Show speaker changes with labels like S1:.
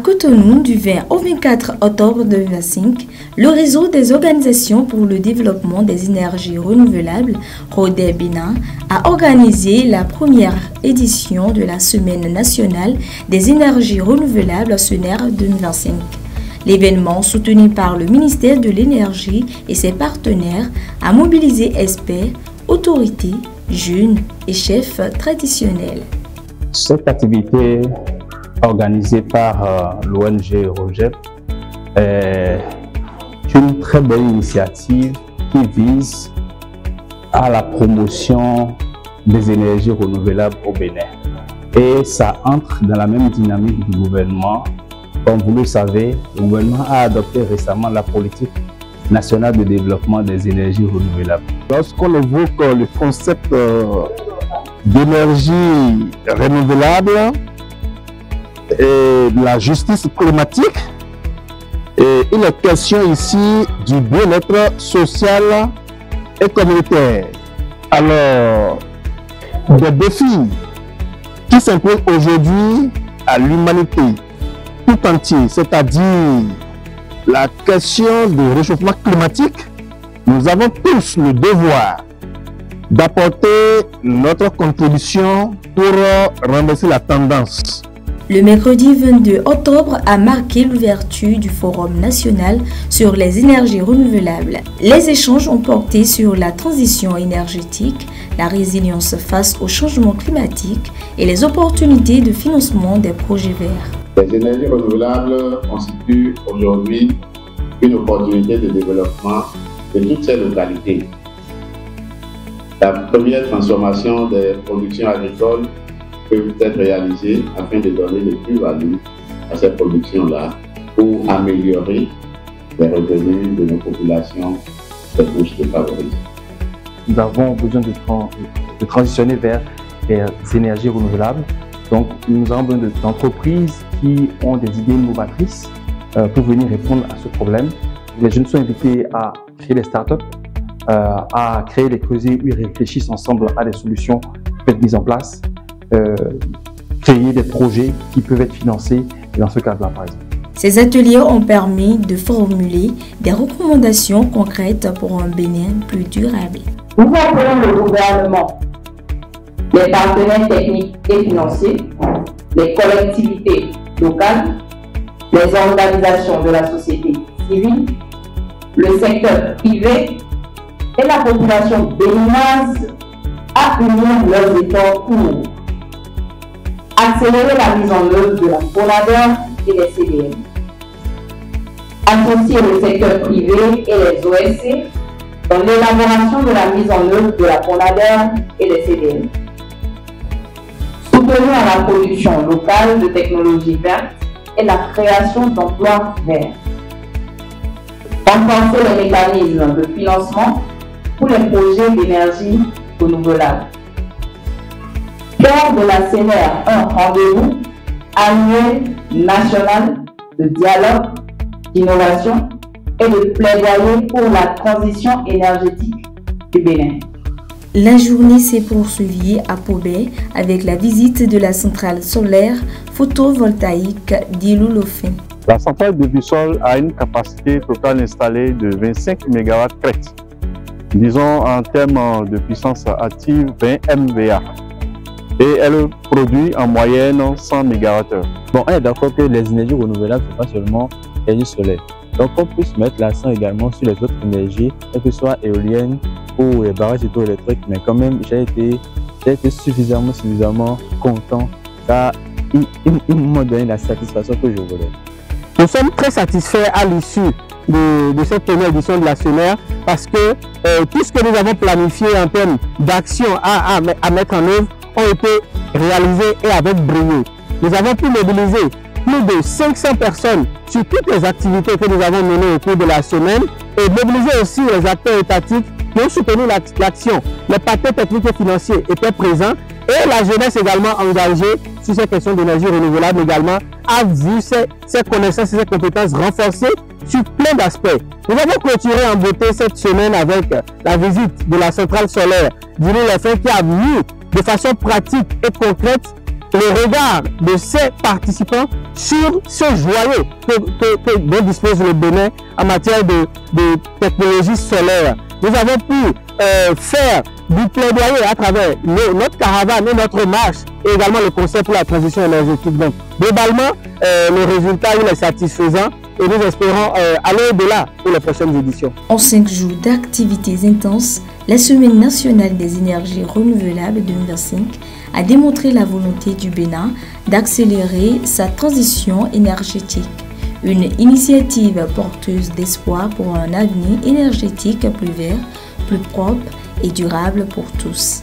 S1: Cotonou, du 20 au 24 octobre 2025, le réseau des organisations pour le développement des énergies renouvelables, RODER Bénin, a organisé la première édition de la Semaine nationale des énergies renouvelables SENER 2025. L'événement, soutenu par le ministère de l'Énergie et ses partenaires, a mobilisé experts, autorités, jeunes et chefs traditionnels.
S2: Cette activité organisée par l'ONG ROGEP est une très belle initiative qui vise à la promotion des énergies renouvelables au Bénin. Et ça entre dans la même dynamique du gouvernement. Comme vous le savez, le gouvernement a adopté récemment la politique nationale de développement des énergies renouvelables.
S3: Lorsqu'on évoque le concept d'énergie renouvelable et de la justice climatique, et il est question ici du bien-être social et communautaire. Alors, des défis qui s'imposent aujourd'hui à l'humanité tout entière, c'est-à-dire la question du réchauffement climatique, nous avons tous le devoir d'apporter notre contribution pour renverser la tendance.
S1: Le mercredi 22 octobre a marqué l'ouverture du Forum national sur les énergies renouvelables. Les échanges ont porté sur la transition énergétique, la résilience face au changement climatique et les opportunités de financement des projets verts.
S4: Les énergies renouvelables constituent aujourd'hui une opportunité de développement de toutes ces localités. La première transformation des productions agricoles peut être réalisée afin de donner des plus-values à ces productions-là pour améliorer les revenus de nos populations des couches défavorisées.
S5: Nous avons besoin de transitionner vers les énergies renouvelables. Donc, nous avons besoin d'entreprises qui ont des idées novatrices pour venir répondre à ce problème. Les jeunes sont invités à créer des startups, à créer des creusets où ils réfléchissent ensemble à des solutions qui peuvent être mises en place, créer des projets qui peuvent être financés dans ce cadre-là, par exemple.
S1: Ces ateliers ont permis de formuler des recommandations concrètes pour un Bénin plus durable.
S6: Nous appelons le gouvernement, les partenaires techniques et financiers, les collectivités locales, les organisations de la société civile, le secteur privé et la population béninoise à unir leurs efforts pour accélérer la mise en œuvre de la FONADER et les CDM, associer le secteur privé et les OSC dans l'élaboration de la mise en œuvre de la FONADER et des CDM, soutenir la production locale de technologies vertes et la création d'emplois verts, renforcer les mécanismes de financement pour les projets d'énergie renouvelable. Faire de la SENER un rendez-vous annuel national de dialogue, d'innovation et de plaidoyer pour la transition énergétique du Bénin.
S1: La journée s'est poursuivie à Pobé avec la visite de la centrale solaire photovoltaïque d'Ilulofin.
S3: La centrale de Bissol a une capacité totale installée de 25 MW crête. Disons en termes de puissance active 20 MVA. Et elle produit en moyenne 100 MWh.
S7: Bon, on est d'accord que les énergies renouvelables, ce n'est pas seulement l'énergie solaire. Donc, on peut se mettre l'accent également sur les autres énergies, que ce soit éoliennes ou les barrages hydroélectriques. Mais quand même, j'ai été suffisamment content car ils m'ont donné la satisfaction que je voulais.
S8: Nous sommes très satisfaits à l'issue de cette première édition de la SENER parce que tout ce que nous avons planifié en termes d'action à mettre en œuvre ont été réalisés et avec brio. Nous avons pu mobiliser plus de 500 personnes sur toutes les activités que nous avons menées au cours de la semaine et mobiliser aussi les acteurs étatiques qui ont soutenu l'action. Les partenaires techniques et financiers étaient présents et la jeunesse également engagée sur ces questions d'énergie renouvelable également a vu ses connaissances et ses compétences renforcées sur plein d'aspects. Nous avons clôturé en beauté cette semaine avec la visite de la centrale solaire d'Ilulofin qui a mis de façon pratique et concrète le regard de ces participants sur ce joyau dont dispose le Bénin en matière de technologie solaire. Nous avons pu faire du plaidoyer à travers notre caravane et notre marche et également le Conseil pour la transition énergétique. Donc, globalement, le résultat est satisfaisant et nous espérons aller au-delà pour les prochaines éditions.
S1: En 5 jours d'activités intenses, la Semaine nationale des énergies renouvelables 2025 a démontré la volonté du Bénin d'accélérer sa transition énergétique. Une initiative porteuse d'espoir pour un avenir énergétique plus vert, plus propre et durable pour tous.